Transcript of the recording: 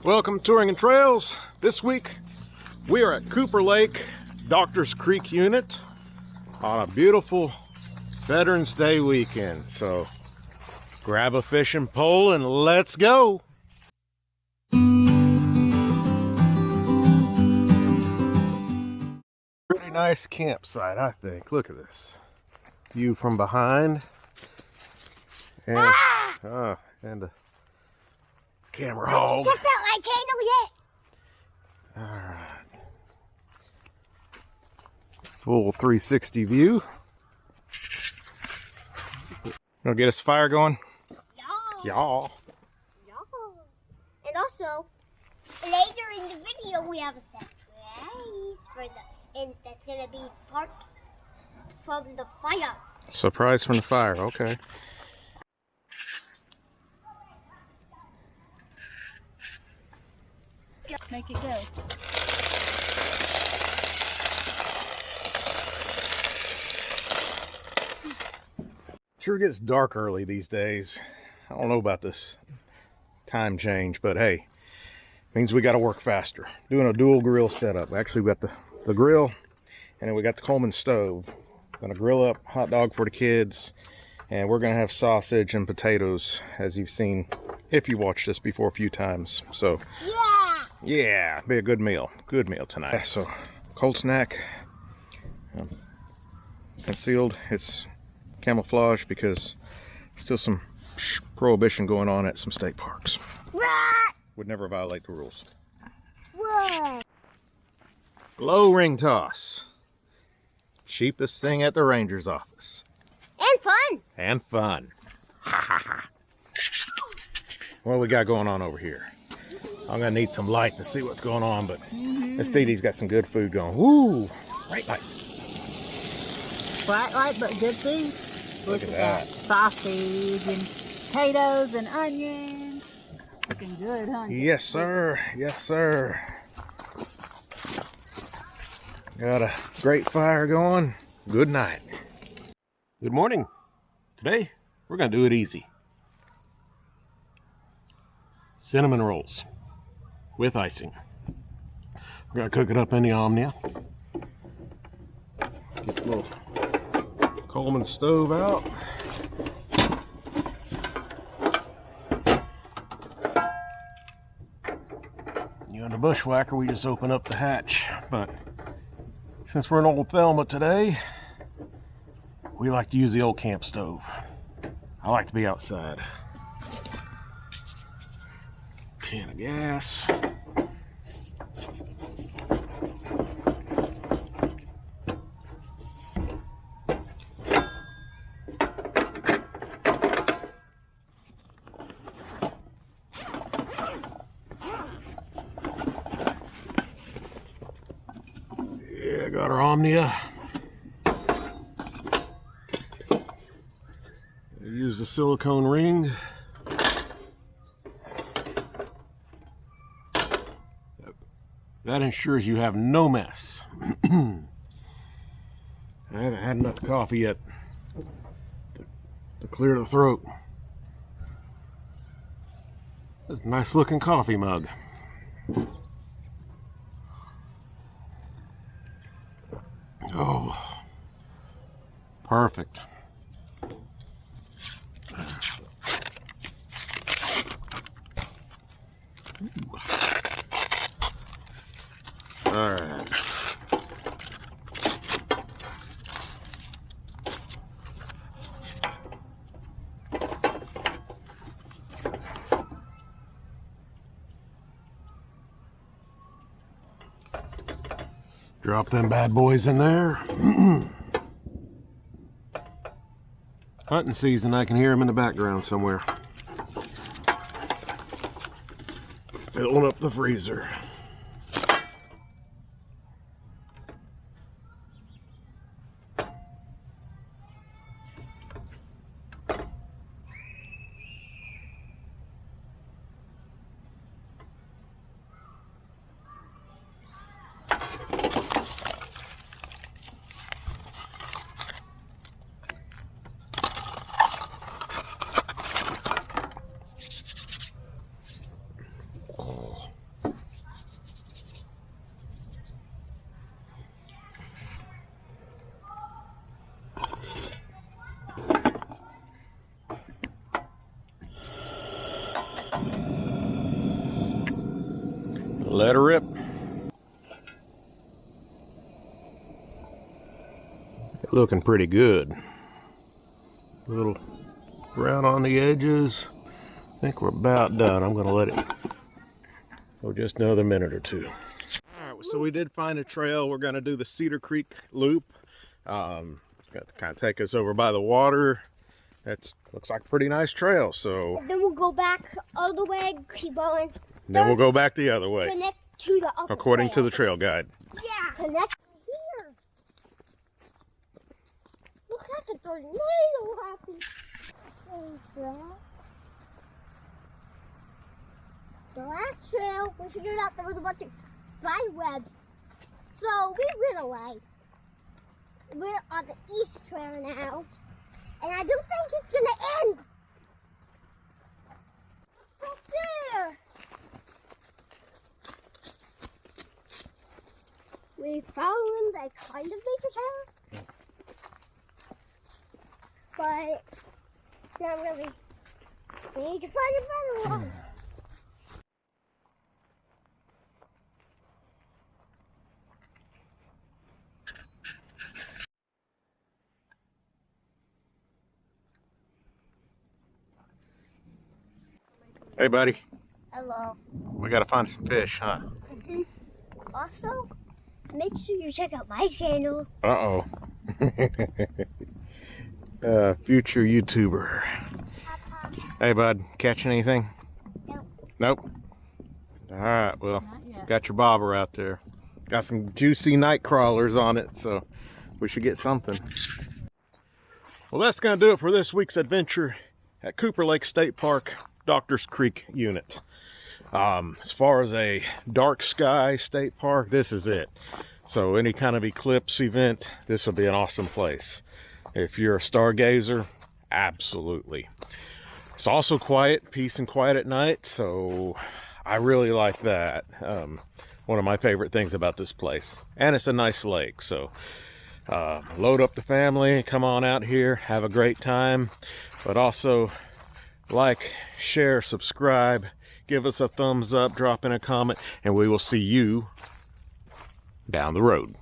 Welcome to Touring and Trails. This week we are at Cooper Lake, Doctors Creek unit on a beautiful Veterans Day weekend. So grab a fishing pole and let's go. Pretty nice campsite, I think. Look at this view from behind. And, and a camera hog. Check out my candle yet? Alright. Full 360 view. Gonna get us fire going? Y'all. And also, later in the video we have a surprise for and that's gonna be part from the fire. Surprise from the fire, okay. Make it go. Sure gets dark early these days. I don't know about this time change, but hey, means we got to work faster. Doing a dual grill setup. Actually, we got the grill, and then we got the Coleman stove. Gonna grill up hot dog for the kids, and we're gonna have sausage and potatoes, as you've seen if you watched this before a few times. So yeah, be a good meal tonight. So cold snack, concealed. It's camouflage because still some prohibition going on at some state parks. Would never violate the rules. Glow ring toss. Cheapest thing at the ranger's office. And fun. And fun. What do we got going on over here? I'm gonna need some light to see what's going on, but Miss Dee Dee's got some good food going. Woo! Bright light. Bright light, but good food. Look at that. Sausage and potatoes and onions. Looking good, huh? Yes, sir. Yes, sir. Got a great fire going. Good night. Good morning. Today, we're gonna do it easy. Cinnamon rolls with icing. We're gonna cook it up in the Omnia. Get the little Coleman stove out. You and the bushwhacker, we just open up the hatch, but since we're in Old Thelma today, we like to use the old camp stove. I like to be outside. Can of gas. Yeah, got our Omnia. Use the silicone ring. That ensures you have no mess. I haven't had enough coffee yet to clear the throat. That's a nice looking coffee mug. Oh, perfect. All right. Drop them bad boys in there. Hunting season, I can hear them in the background somewhere. Filling up the freezer. Let her rip. Looking pretty good. A little brown on the edges. I think we're about done. I'm gonna let it go just another minute or two. All right, so we did find a trail. We're gonna do the Cedar Creek loop. It's gonna kind of take us over by the water. That looks like a pretty nice trail. So then we'll go back all the way, keep going. Then we'll go back the other way. Connect to the upper According trail. to the trail guide. Yeah, connect here. Looks like a tornado happened. The last trail, we figured out there was a bunch of spider webs. So we went away. We're on the east trail now. And I don't think it's gonna end. Up there. We found a kind of nature trail. But not really. We need to find a better one. Hey, buddy. Hello. We gotta find some fish, huh? Also, make sure you check out my channel. Uh-oh. Future YouTuber. Hey, bud. Catch anything? Nope. Nope? Alright, well, Not yet. got your bobber out there. Got some juicy night crawlers on it, so we should get something. Well, that's gonna do it for this week's adventure at Cooper Lake State Park, Doctors Creek unit. As far as a dark sky state park, this is it. So any kind of eclipse event, this will be an awesome place. If you're a stargazer, absolutely. It's also quiet, peace and quiet at night, so I really like that. One of my favorite things about this place. And it's a nice lake, so load up the family, come on out here, have a great time. But also like, share, subscribe, give us a thumbs up, drop in a comment, and we will see you down the road.